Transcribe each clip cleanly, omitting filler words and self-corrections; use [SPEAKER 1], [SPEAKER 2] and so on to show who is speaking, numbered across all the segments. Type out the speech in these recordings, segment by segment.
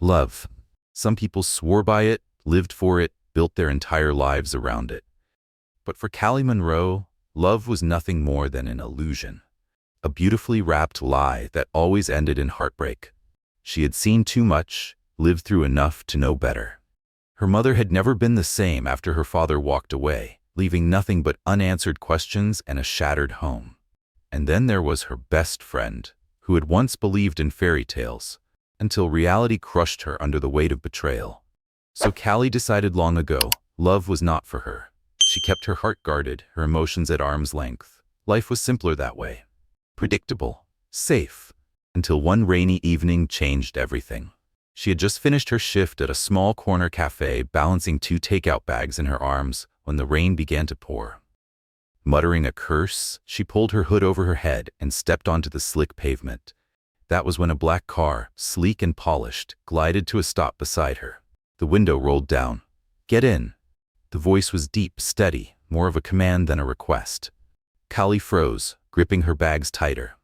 [SPEAKER 1] Love. Some people swore by it, lived for it, built their entire lives around it. But for Callie Monroe, love was nothing more than an illusion. A beautifully wrapped lie that always ended in heartbreak. She had seen too much, lived through enough to know better. Her mother had never been the same after her father walked away, leaving nothing but unanswered questions and a shattered home. And then there was her best friend, who had once believed in fairy tales, until reality crushed her under the weight of betrayal. So Callie decided long ago, love was not for her. She kept her heart guarded, her emotions at arm's length. Life was simpler that way. Predictable, safe, until one rainy evening changed everything. She had just finished her shift at a small corner cafe, balancing 2 takeout bags in her arms, when the rain began to pour. Muttering a curse, she pulled her hood over her head and stepped onto the slick pavement. That was when a black car, sleek and polished, glided to a stop beside her. The window rolled down. "Get in." The voice was deep, steady, more of a command than a request. Callie froze, gripping her bags tighter.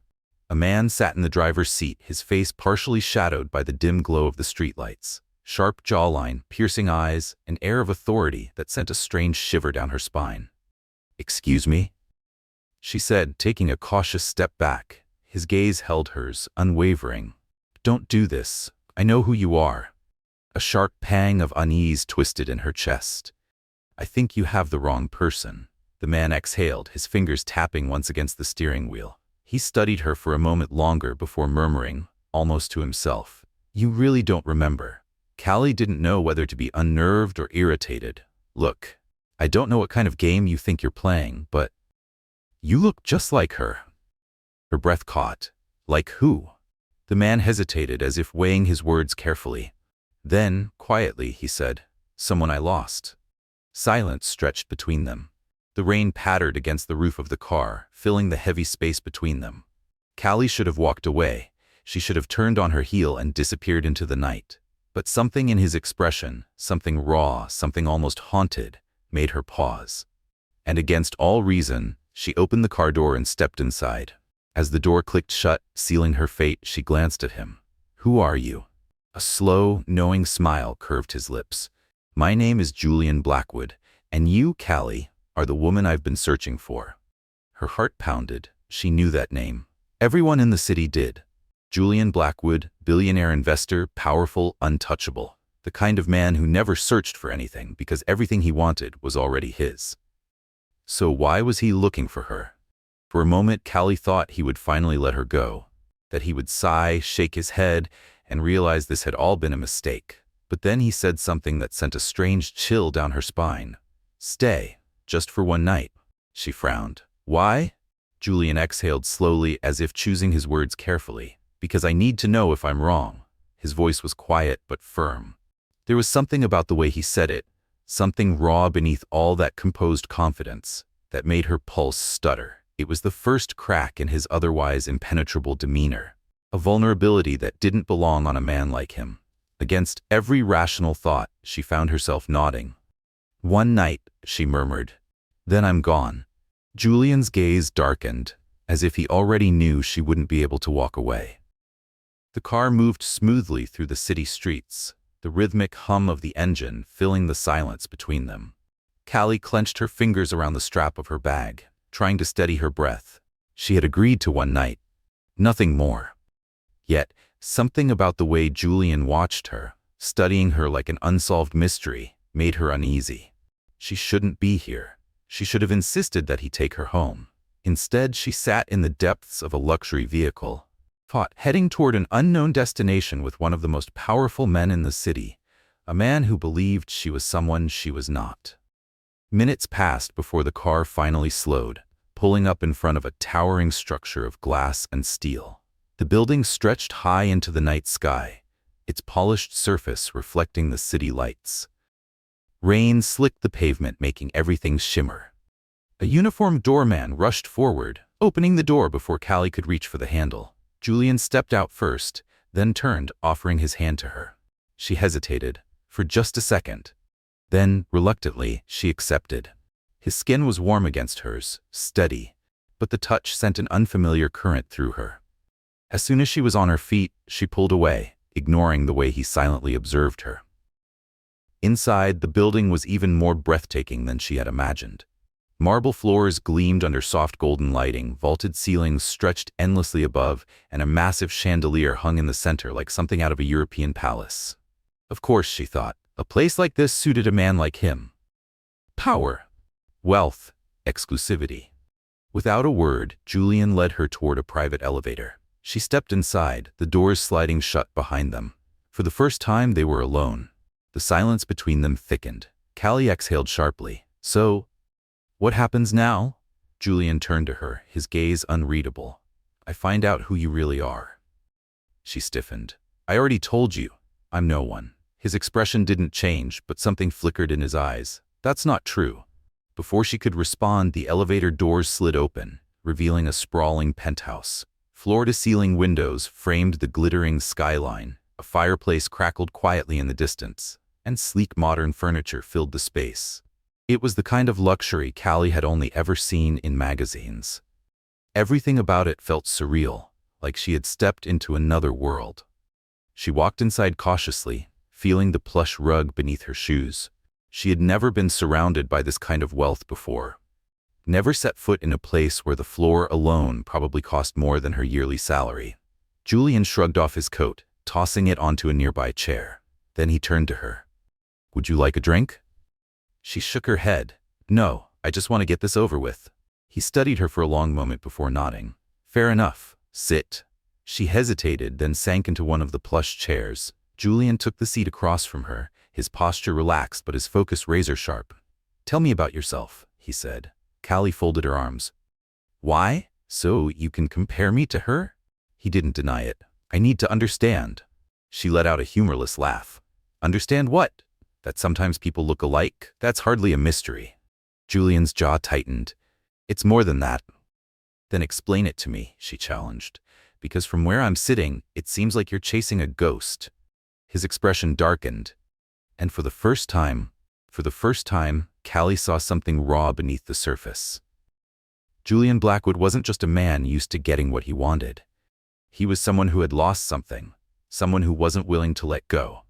[SPEAKER 1] A man sat in the driver's seat, his face partially shadowed by the dim glow of the streetlights. Sharp jawline, piercing eyes, an air of authority that sent a strange shiver down her spine. "Excuse me?" she said, taking a cautious step back. His gaze held hers, unwavering. "Don't do this. I know who you are." A sharp pang of unease twisted in her chest. "I think you have the wrong person." The man exhaled, his fingers tapping once against the steering wheel. He studied her for a moment longer before murmuring, almost to himself, "You really don't remember." Callie didn't know whether to be unnerved or irritated. "Look, I don't know what kind of game you think you're playing, but you look just like her." Her breath caught. "Like who?" The man hesitated, as if weighing his words carefully. Then, quietly, he said, "Someone I lost." Silence stretched between them. The rain pattered against the roof of the car, filling the heavy space between them. Callie should have walked away. She should have turned on her heel and disappeared into the night. But something in his expression, something raw, something almost haunted, made her pause. And against all reason, she opened the car door and stepped inside. As the door clicked shut, sealing her fate, she glanced at him. "Who are you?" A slow, knowing smile curved his lips. "My name is Julian Blackwood, and you, Callie, are the woman I've been searching for." Her heart pounded. She knew that name. Everyone in the city did. Julian Blackwood, billionaire investor, powerful, untouchable. The kind of man who never searched for anything because everything he wanted was already his. So why was he looking for her? For a moment, Callie thought he would finally let her go, that he would sigh, shake his head, and realize this had all been a mistake. But then he said something that sent a strange chill down her spine. "Stay, just for one night." She frowned. "Why?" Julian exhaled slowly, as if choosing his words carefully. "Because I need to know if I'm wrong." His voice was quiet but firm. There was something about the way he said it, something raw beneath all that composed confidence, that made her pulse stutter. It was the first crack in his otherwise impenetrable demeanor, a vulnerability that didn't belong on a man like him. Against every rational thought, she found herself nodding. "One night," she murmured. "Then I'm gone." Julian's gaze darkened, as if he already knew she wouldn't be able to walk away. The car moved smoothly through the city streets, the rhythmic hum of the engine filling the silence between them. Callie clenched her fingers around the strap of her bag, trying to steady her breath. She had agreed to one night, nothing more. Yet, something about the way Julian watched her, studying her like an unsolved mystery, made her uneasy. She shouldn't be here. She should have insisted that he take her home. Instead, she sat in the depths of a luxury vehicle, heading toward an unknown destination with one of the most powerful men in the city, a man who believed she was someone she was not. Minutes passed before the car finally slowed, pulling up in front of a towering structure of glass and steel. The building stretched high into the night sky, its polished surface reflecting the city lights. Rain slicked the pavement, making everything shimmer. A uniformed doorman rushed forward, opening the door before Callie could reach for the handle. Julian stepped out first, then turned, offering his hand to her. She hesitated, for just a second. Then, reluctantly, she accepted. His skin was warm against hers, steady, but the touch sent an unfamiliar current through her. As soon as she was on her feet, she pulled away, ignoring the way he silently observed her. Inside, the building was even more breathtaking than she had imagined. Marble floors gleamed under soft golden lighting, vaulted ceilings stretched endlessly above, and a massive chandelier hung in the center like something out of a European palace. Of course, she thought, a place like this suited a man like him. Power, wealth, exclusivity. Without a word, Julian led her toward a private elevator. She stepped inside, the doors sliding shut behind them. For the first time, they were alone. The silence between them thickened. Callie exhaled sharply. So, what happens now? Julian turned to her, his gaze unreadable. I find out who you really are. She stiffened. I already told you. I'm no one. His expression didn't change, but something flickered in his eyes. That's not true. Before she could respond, the elevator doors slid open, revealing a sprawling penthouse. Floor-to-ceiling windows framed the glittering skyline. A fireplace crackled quietly in the distance, and sleek modern furniture filled the space. It was the kind of luxury Callie had only ever seen in magazines. Everything about it felt surreal, like she had stepped into another world. She walked inside cautiously, feeling the plush rug beneath her shoes. She had never been surrounded by this kind of wealth before. Never set foot in a place where the floor alone probably cost more than her yearly salary. Julian shrugged off his coat, tossing it onto a nearby chair. Then he turned to her. Would you like a drink? She shook her head. No, I just want to get this over with. He studied her for a long moment before nodding. Fair enough. Sit. She hesitated, then sank into one of the plush chairs. Julian took the seat across from her, his posture relaxed but his focus razor-sharp. Tell me about yourself, he said. Callie folded her arms. Why? So you can compare me to her? He didn't deny it. I need to understand. She let out a humorless laugh. Understand what? That sometimes people look alike? That's hardly a mystery. Julian's jaw tightened. It's more than that. Then explain it to me, she challenged. Because from where I'm sitting, it seems like you're chasing a ghost. His expression darkened. And for the first time, Callie saw something raw beneath the surface. Julian Blackwood wasn't just a man used to getting what he wanted. He was someone who had lost something, someone who wasn't willing to let go.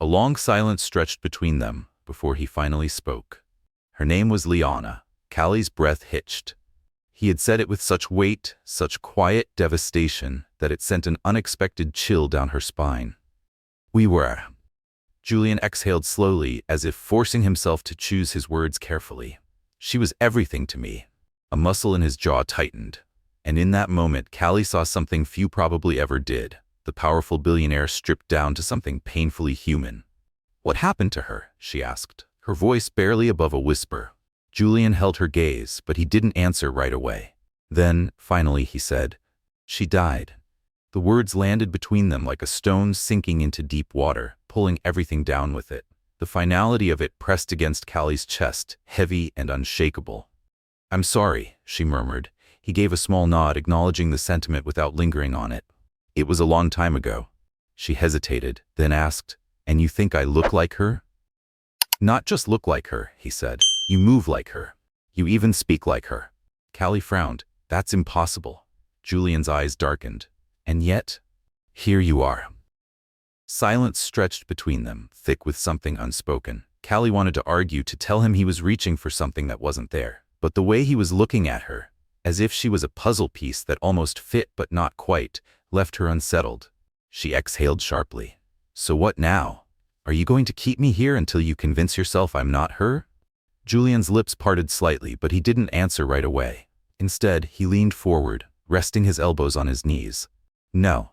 [SPEAKER 1] A long silence stretched between them before he finally spoke. Her name was Lyanna. Callie's breath hitched. He had said it with such weight, such quiet devastation, that it sent an unexpected chill down her spine. We were. Julian exhaled slowly, as if forcing himself to choose his words carefully. She was everything to me. A muscle in his jaw tightened. And in that moment, Callie saw something few probably ever did. The powerful billionaire stripped down to something painfully human. What happened to her? She asked, her voice barely above a whisper. Julian held her gaze, but he didn't answer right away. Then, finally, he said, She died. The words landed between them like a stone sinking into deep water, pulling everything down with it. The finality of it pressed against Callie's chest, heavy and unshakable. I'm sorry, she murmured. He gave a small nod, acknowledging the sentiment without lingering on it. It was a long time ago. She hesitated, then asked, And you think I look like her? Not just look like her, he said. You move like her. You even speak like her. Callie frowned. That's impossible. Julian's eyes darkened. And yet, here you are. Silence stretched between them, thick with something unspoken. Callie wanted to argue, to tell him he was reaching for something that wasn't there. But the way he was looking at her, as if she was a puzzle piece that almost fit but not quite, left her unsettled. She exhaled sharply. So what now? Are you going to keep me here until you convince yourself I'm not her? Julian's lips parted slightly, but he didn't answer right away. Instead, he leaned forward, resting his elbows on his knees. No.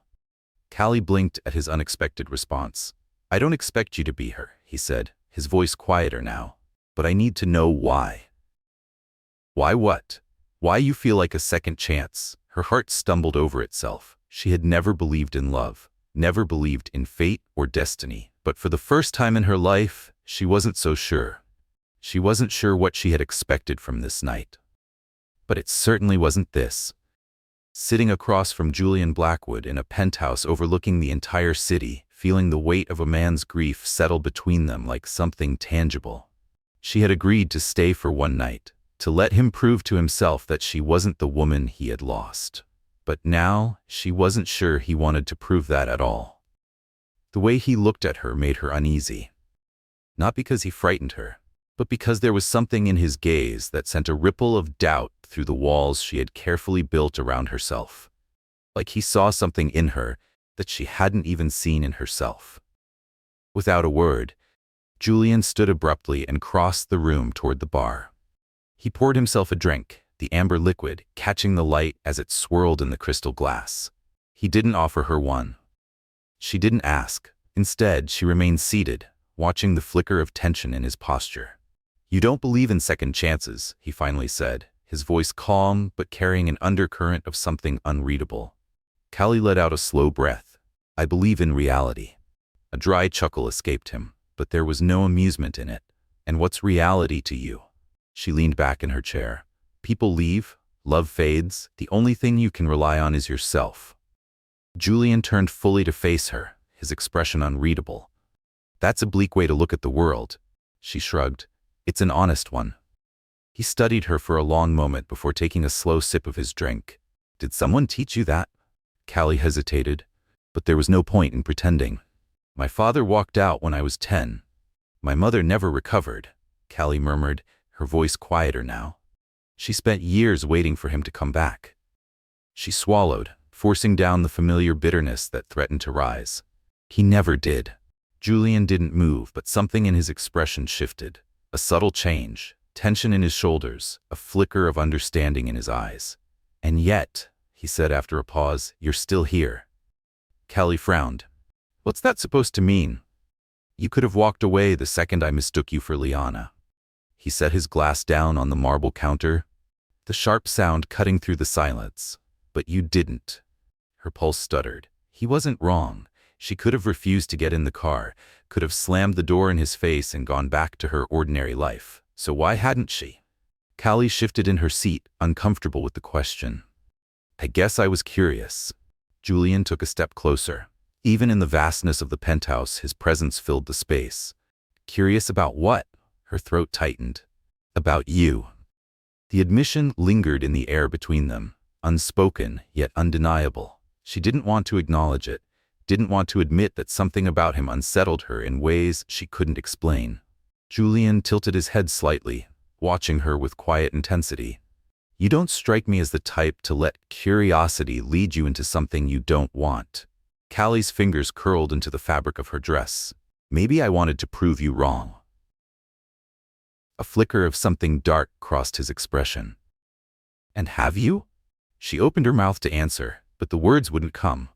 [SPEAKER 1] Callie blinked at his unexpected response. I don't expect you to be her, he said, his voice quieter now. But I need to know why. Why what? Why you feel like a second chance? Her heart stumbled over itself. She had never believed in love, never believed in fate or destiny. But for the first time in her life, she wasn't so sure. She wasn't sure what she had expected from this night. But it certainly wasn't this. Sitting across from Julian Blackwood in a penthouse overlooking the entire city, feeling the weight of a man's grief settle between them like something tangible. She had agreed to stay for one night, to let him prove to himself that she wasn't the woman he had lost. But now, she wasn't sure he wanted to prove that at all. The way he looked at her made her uneasy. Not because he frightened her, but because there was something in his gaze that sent a ripple of doubt through the walls she had carefully built around herself. Like he saw something in her that she hadn't even seen in herself. Without a word, Julian stood abruptly and crossed the room toward the bar. He poured himself a drink, the amber liquid catching the light as it swirled in the crystal glass. He didn't offer her one. She didn't ask. Instead, she remained seated, watching the flicker of tension in his posture. "You don't believe in second chances," he finally said, his voice calm but carrying an undercurrent of something unreadable. Callie let out a slow breath. "I believe in reality." A dry chuckle escaped him, but there was no amusement in it. "And what's reality to you?" She leaned back in her chair. "People leave, love fades, the only thing you can rely on is yourself." Julian turned fully to face her, his expression unreadable. "That's a bleak way to look at the world." She shrugged. "It's an honest one." He studied her for a long moment before taking a slow sip of his drink. "Did someone teach you that?" Callie hesitated, but there was no point in pretending. "My father walked out when I was 10. My mother never recovered," Callie murmured, her voice quieter now. "She spent years waiting for him to come back." She swallowed, forcing down the familiar bitterness that threatened to rise. "He never did." Julian didn't move, but something in his expression shifted. A subtle change, tension in his shoulders, a flicker of understanding in his eyes. "And yet," he said after a pause, "you're still here." Callie frowned. "What's that supposed to mean?" "You could have walked away the second I mistook you for Lyanna." He set his glass down on the marble counter, the sharp sound cutting through the silence. "But you didn't." Her pulse stuttered. He wasn't wrong. She could have refused to get in the car, could have slammed the door in his face and gone back to her ordinary life. So why hadn't she? Callie shifted in her seat, uncomfortable with the question. "I guess I was curious." Julian took a step closer. Even in the vastness of the penthouse, his presence filled the space. "Curious about what?" Her throat tightened. "About you." The admission lingered in the air between them, unspoken yet undeniable. She didn't want to acknowledge it, didn't want to admit that something about him unsettled her in ways she couldn't explain. Julian tilted his head slightly, watching her with quiet intensity. "You don't strike me as the type to let curiosity lead you into something you don't want." Callie's fingers curled into the fabric of her dress. "Maybe I wanted to prove you wrong." A flicker of something dark crossed his expression. "And have you?" She opened her mouth to answer, but the words wouldn't come.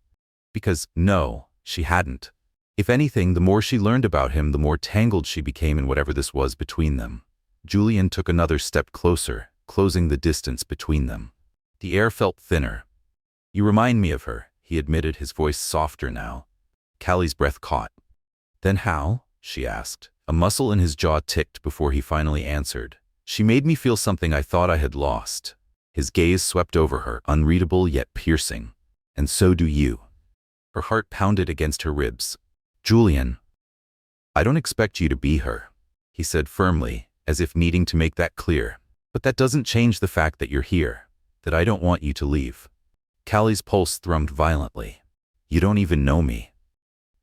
[SPEAKER 1] Because, no, she hadn't. If anything, the more she learned about him, the more tangled she became in whatever this was between them. Julian took another step closer, closing the distance between them. The air felt thinner. "You remind me of her," he admitted, his voice softer now. Callie's breath caught. "Then how?" she asked. A muscle in his jaw ticked before he finally answered. "She made me feel something I thought I had lost." His gaze swept over her, unreadable yet piercing. "And so do you." Her heart pounded against her ribs. "Julian, I don't expect you to be her," he said firmly, as if needing to make that clear. "But that doesn't change the fact that you're here, that I don't want you to leave." Callie's pulse thrummed violently. "You don't even know me."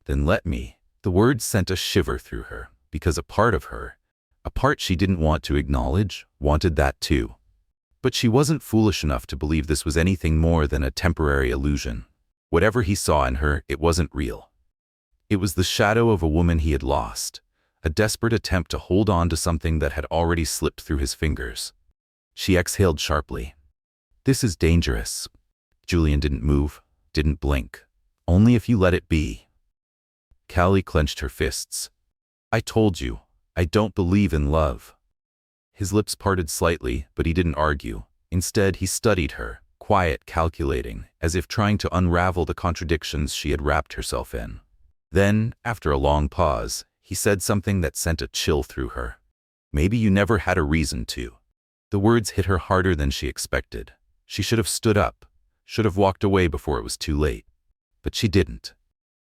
[SPEAKER 1] "Then let me." The words sent a shiver through her, because a part of her, a part she didn't want to acknowledge, wanted that too. But she wasn't foolish enough to believe this was anything more than a temporary illusion. Whatever he saw in her, it wasn't real. It was the shadow of a woman he had lost, a desperate attempt to hold on to something that had already slipped through his fingers. She exhaled sharply. "This is dangerous." Julian didn't move, didn't blink. "Only if you let it be." Callie clenched her fists. "I told you, I don't believe in love." His lips parted slightly, but he didn't argue. Instead, he studied her, quiet, calculating, as if trying to unravel the contradictions she had wrapped herself in. Then, after a long pause, he said something that sent a chill through her. "Maybe you never had a reason to." The words hit her harder than she expected. She should have stood up, should have walked away before it was too late. But she didn't.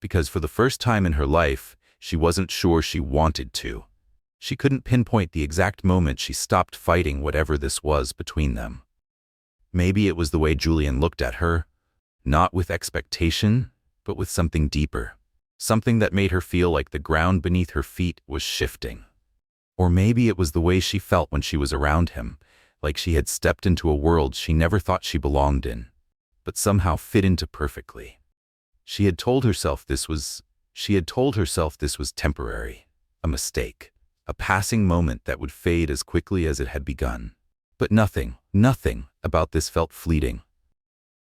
[SPEAKER 1] Because for the first time in her life, she wasn't sure she wanted to. She couldn't pinpoint the exact moment she stopped fighting whatever this was between them. Maybe it was the way Julian looked at her, not with expectation, but with something deeper. something that made her feel like the ground beneath her feet was shifting. Or maybe it was the way she felt when she was around him, like she had stepped into a world she never thought she belonged in, but somehow fit into perfectly. She had told herself this was temporary, a mistake, a passing moment that would fade as quickly as it had begun. But nothing about this felt fleeting.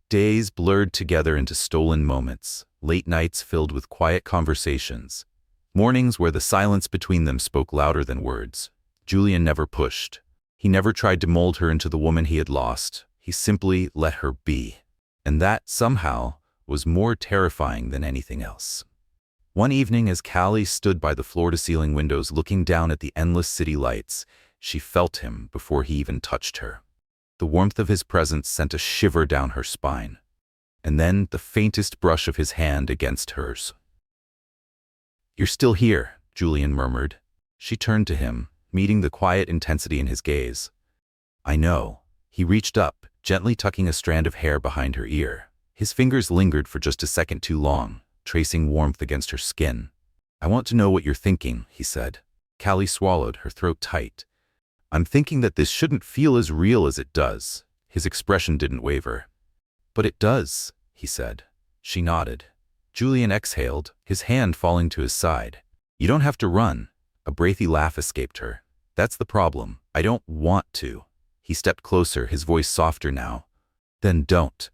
[SPEAKER 1] Days blurred together into stolen moments, late nights filled with quiet conversations, mornings where the silence between them spoke louder than words. Julian never pushed. He never tried to mold her into the woman he had lost. He simply let her be. And that, somehow, was more terrifying than anything else. One evening, as Callie stood by the floor-to-ceiling windows looking down at the endless city lights, she felt him before he even touched her. The warmth of his presence sent a shiver down her spine. And then the faintest brush of his hand against hers. "You're still here," Julian murmured. She turned to him, meeting the quiet intensity in his gaze. "I know." He reached up, gently tucking a strand of hair behind her ear. His fingers lingered for just a second too long, tracing warmth against her skin. "I want to know what you're thinking," he said. Callie swallowed, her throat tight. "I'm thinking that this shouldn't feel as real as it does." His expression didn't waver. "But it does," he said. She nodded. Julian exhaled, his hand falling to his side. "You don't have to run." A breathy laugh escaped her. "That's the problem. I don't want to." He stepped closer, his voice softer now. "Then don't."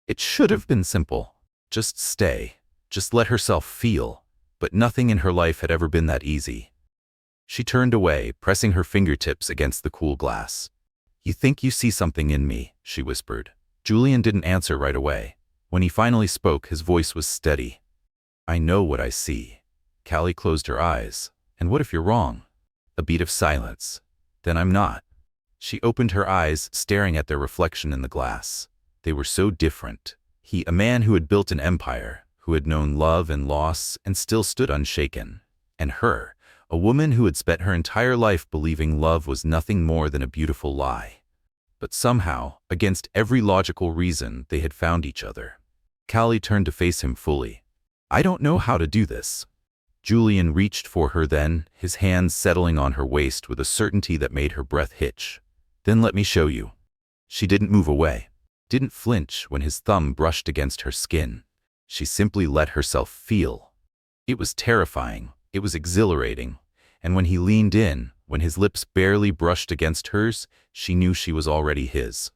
[SPEAKER 1] It should have been simple. Just stay. Just let herself feel. But nothing in her life had ever been that easy. She turned away, pressing her fingertips against the cool glass. "You think you see something in me," she whispered. Julian didn't answer right away. When he finally spoke, his voice was steady. "I know what I see." Callie closed her eyes. "And what if you're wrong?" A beat of silence. "Then I'm not." She opened her eyes, staring at their reflection in the glass. They were so different. He, a man who had built an empire, who had known love and loss and still stood unshaken. And her, a woman who had spent her entire life believing love was nothing more than a beautiful lie. But somehow, against every logical reason, they had found each other. Callie turned to face him fully. "I don't know how to do this." Julian reached for her then, his hands settling on her waist with a certainty that made her breath hitch. "Then let me show you." She didn't move away, didn't flinch when his thumb brushed against her skin. She simply let herself feel. It was terrifying, it was exhilarating, and when he leaned in, when his lips barely brushed against hers, she knew she was already his.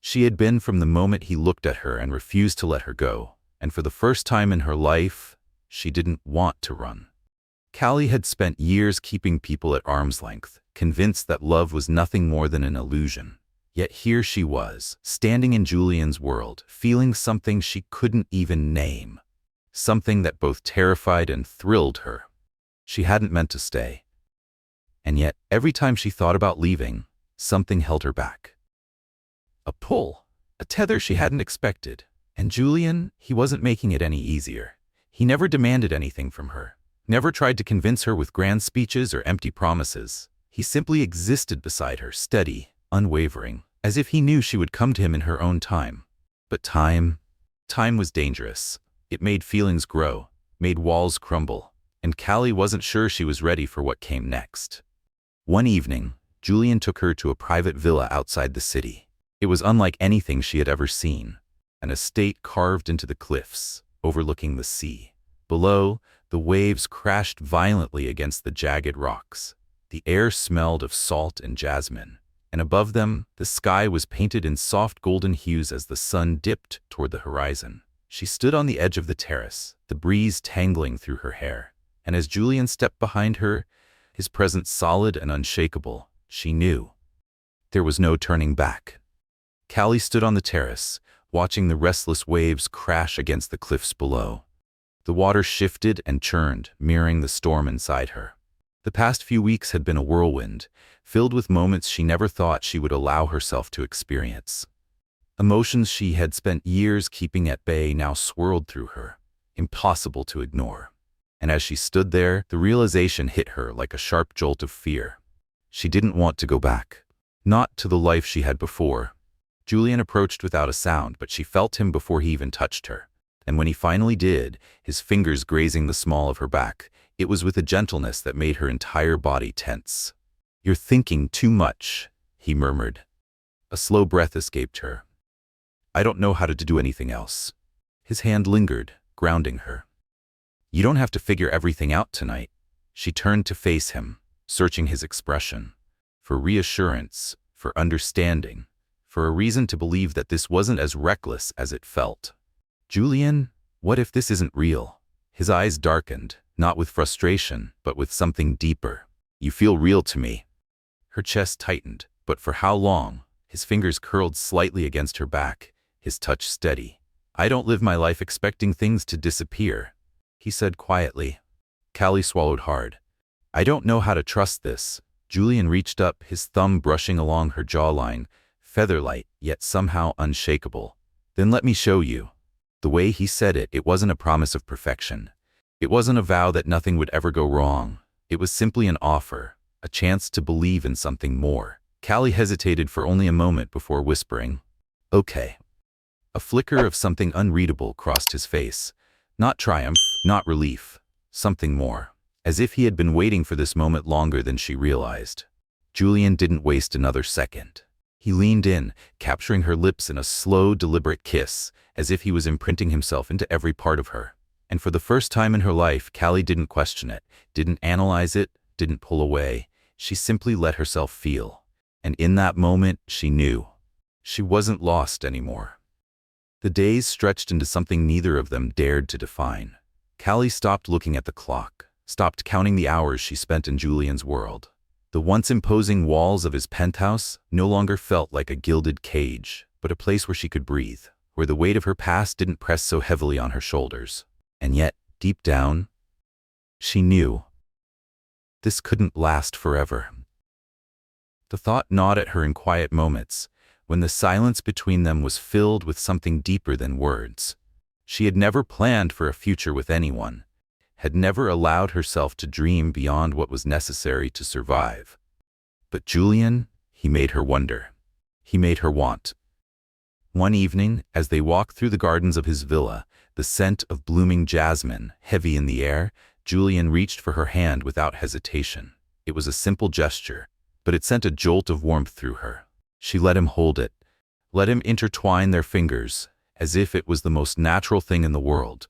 [SPEAKER 1] She had been from the moment he looked at her and refused to let her go, and for the first time in her life, she didn't want to run. Callie had spent years keeping people at arm's length, convinced that love was nothing more than an illusion. Yet here she was, standing in Julian's world, feeling something she couldn't even name. Something that both terrified and thrilled her. She hadn't meant to stay. And yet, every time she thought about leaving, something held her back. A pull, a tether she hadn't expected. And Julian, he wasn't making it any easier. He never demanded anything from her, never tried to convince her with grand speeches or empty promises. He simply existed beside her, steady, unwavering, as if he knew she would come to him in her own time. But time was dangerous. It made feelings grow, made walls crumble, and Callie wasn't sure she was ready for what came next. One evening, Julian took her to a private villa outside the city. It was unlike anything she had ever seen, an estate carved into the cliffs, overlooking the sea. Below, the waves crashed violently against the jagged rocks. The air smelled of salt and jasmine, and above them, the sky was painted in soft golden hues as the sun dipped toward the horizon. She stood on the edge of the terrace, the breeze tangling through her hair, and as Julian stepped behind her, his presence solid and unshakable, she knew there was no turning back. Callie stood on the terrace, watching the restless waves crash against the cliffs below. The water shifted and churned, mirroring the storm inside her. The past few weeks had been a whirlwind, filled with moments she never thought she would allow herself to experience. Emotions she had spent years keeping at bay now swirled through her, impossible to ignore. And as she stood there, the realization hit her like a sharp jolt of fear. She didn't want to go back. Not to the life she had before. Julian approached without a sound, but she felt him before he even touched her. And when he finally did, his fingers grazing the small of her back, it was with a gentleness that made her entire body tense. "You're thinking too much," he murmured. A slow breath escaped her. "I don't know how to do anything else." His hand lingered, grounding her. "You don't have to figure everything out tonight." She turned to face him, searching his expression. For reassurance, for understanding, for a reason to believe that this wasn't as reckless as it felt. "Julian, what if this isn't real?" His eyes darkened, not with frustration, but with something deeper. "You feel real to me." Her chest tightened, but for how long? His fingers curled slightly against her back, his touch steady. "I don't live my life expecting things to disappear," he said quietly. Callie swallowed hard. "I don't know how to trust this." Julian reached up, his thumb brushing along her jawline, feather-light, yet somehow unshakable. "Then let me show you." The way he said it, it wasn't a promise of perfection. It wasn't a vow that nothing would ever go wrong. It was simply an offer, a chance to believe in something more. Callie hesitated for only a moment before whispering, "Okay." A flicker of something unreadable crossed his face. Not triumph, not relief. Something more. As if he had been waiting for this moment longer than she realized. Julian didn't waste another second. He leaned in, capturing her lips in a slow, deliberate kiss, as if he was imprinting himself into every part of her. And for the first time in her life, Callie didn't question it, didn't analyze it, didn't pull away. She simply let herself feel. And in that moment, she knew. She wasn't lost anymore. The days stretched into something neither of them dared to define. Callie stopped looking at the clock, stopped counting the hours she spent in Julian's world. The once imposing walls of his penthouse no longer felt like a gilded cage, but a place where she could breathe, where the weight of her past didn't press so heavily on her shoulders. And yet, deep down, she knew this couldn't last forever. The thought gnawed at her in quiet moments, when the silence between them was filled with something deeper than words. She had never planned for a future with anyone, had never allowed herself to dream beyond what was necessary to survive. But Julian, he made her wonder. He made her want. One evening, as they walked through the gardens of his villa, the scent of blooming jasmine heavy in the air, Julian reached for her hand without hesitation. It was a simple gesture, but it sent a jolt of warmth through her. She let him hold it, let him intertwine their fingers, as if it was the most natural thing in the world.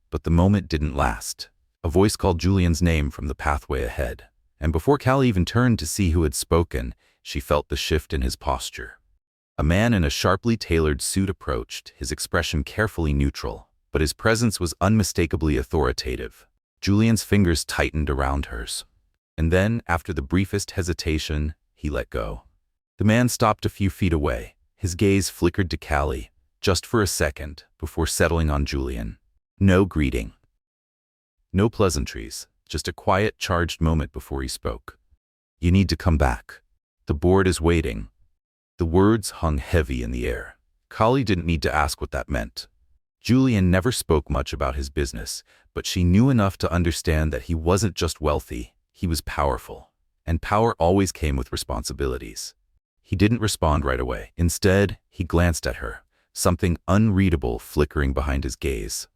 [SPEAKER 1] But the moment didn't last. A voice called Julian's name from the pathway ahead, and before Callie even turned to see who had spoken, she felt the shift in his posture. A man in a sharply tailored suit approached, his expression carefully neutral, but his presence was unmistakably authoritative. Julian's fingers tightened around hers. And then, after the briefest hesitation, he let go. The man stopped a few feet away. His gaze flickered to Callie, just for a second, before settling on Julian. No greeting. No pleasantries, just a quiet, charged moment before he spoke. "You need to come back. The board is waiting." The words hung heavy in the air. Callie didn't need to ask what that meant. Julian never spoke much about his business, but she knew enough to understand that he wasn't just wealthy, he was powerful. And power always came with responsibilities. He didn't respond right away. Instead, he glanced at her, something unreadable flickering behind his gaze.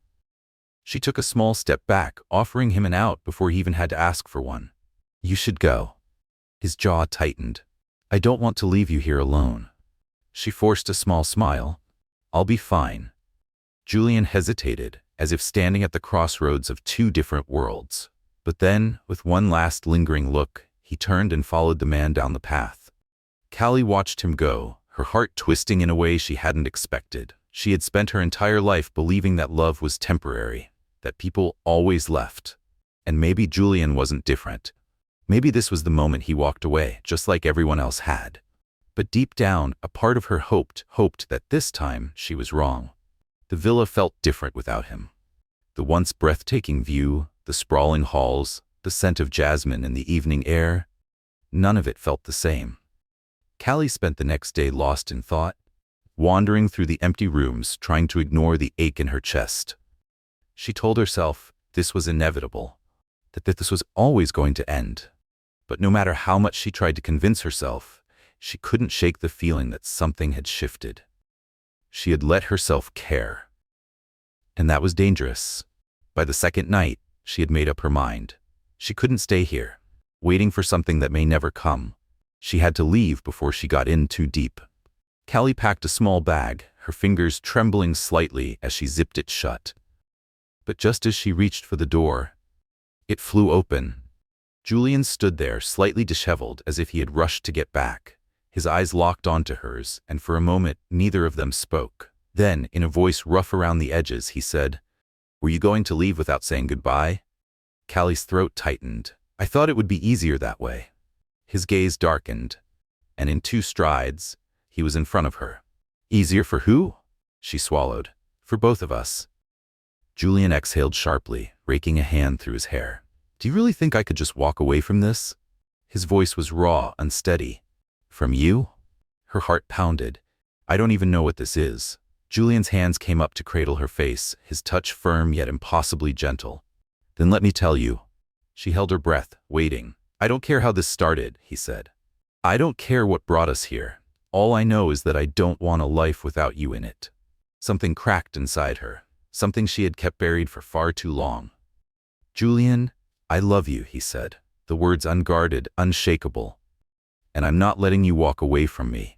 [SPEAKER 1] She took a small step back, offering him an out before he even had to ask for one. "You should go." His jaw tightened. "I don't want to leave you here alone." She forced a small smile. "I'll be fine." Julian hesitated, as if standing at the crossroads of two different worlds. But then, with one last lingering look, he turned and followed the man down the path. Callie watched him go, her heart twisting in a way she hadn't expected. She had spent her entire life believing that love was temporary, that people always left. And maybe Julian wasn't different. Maybe this was the moment he walked away, just like everyone else had. But deep down, a part of her hoped that this time she was wrong. The villa felt different without him. The once breathtaking view, the sprawling halls, the scent of jasmine in the evening air, none of it felt the same. Callie spent the next day lost in thought, wandering through the empty rooms, trying to ignore the ache in her chest. She told herself this was inevitable, that this was always going to end. But no matter how much she tried to convince herself, she couldn't shake the feeling that something had shifted. She had let herself care. And that was dangerous. By the second night, she had made up her mind. She couldn't stay here, waiting for something that may never come. She had to leave before she got in too deep. Callie packed a small bag, her fingers trembling slightly as she zipped it shut. But just as she reached for the door, it flew open. Julian stood there, slightly disheveled, as if he had rushed to get back. His eyes locked onto hers, and for a moment, neither of them spoke. Then, in a voice rough around the edges, he said, "Were you going to leave without saying goodbye?" Callie's throat tightened. "I thought it would be easier that way." His gaze darkened, and in 2 strides, he was in front of her. "Easier for who?" She swallowed. "For both of us." Julian exhaled sharply, raking a hand through his hair. "Do you really think I could just walk away from this?" His voice was raw, unsteady. "From you?" Her heart pounded. "I don't even know what this is." Julian's hands came up to cradle her face, his touch firm yet impossibly gentle. "Then let me tell you." She held her breath, waiting. "I don't care how this started," he said. "I don't care what brought us here. All I know is that I don't want a life without you in it." Something cracked inside her, something she had kept buried for far too long. "Julian, I love you," he said, the words unguarded, unshakable. "And I'm not letting you walk away from me."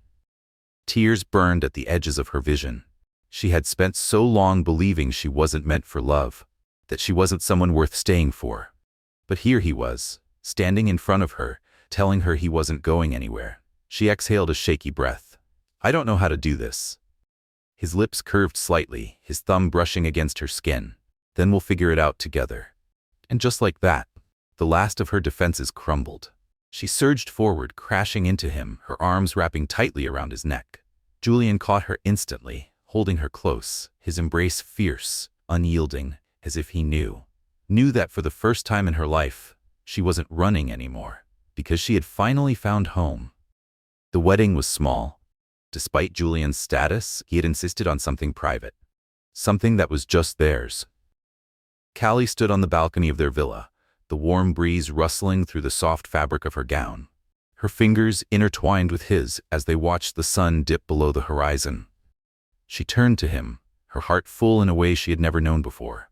[SPEAKER 1] Tears burned at the edges of her vision. She had spent so long believing she wasn't meant for love, that she wasn't someone worth staying for. But here he was, standing in front of her, telling her he wasn't going anywhere. She exhaled a shaky breath. "I don't know how to do this." His lips curved slightly, his thumb brushing against her skin. "Then we'll figure it out together." And just like that, the last of her defenses crumbled. She surged forward, crashing into him, her arms wrapping tightly around his neck. Julian caught her instantly, holding her close, his embrace fierce, unyielding, as if he knew that for the first time in her life, she wasn't running anymore, because she had finally found home. The wedding was small. Despite Julian's status, he had insisted on something private, something that was just theirs. Callie stood on the balcony of their villa, the warm breeze rustling through the soft fabric of her gown. Her fingers intertwined with his as they watched the sun dip below the horizon. She turned to him, her heart full in a way she had never known before.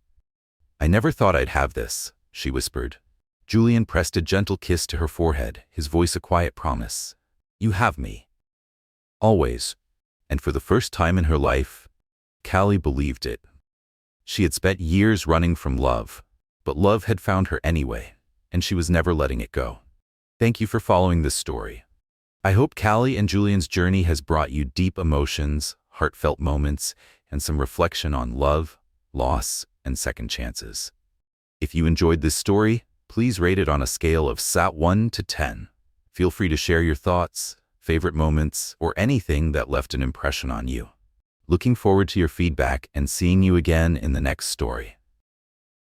[SPEAKER 1] "I never thought I'd have this," she whispered. Julian pressed a gentle kiss to her forehead, his voice a quiet promise. "You have me. Always." And for the first time in her life, Callie believed it. She had spent years running from love, but love had found her anyway, and she was never letting it go. Thank you for following this story. I hope Callie and Julian's journey has brought you deep emotions, heartfelt moments, and some reflection on love, loss, and second chances. If you enjoyed this story, please rate it on a scale of 1 to 10. Feel free to share your thoughts, favorite moments, or anything that left an impression on you. Looking forward to your feedback and seeing you again in the next story.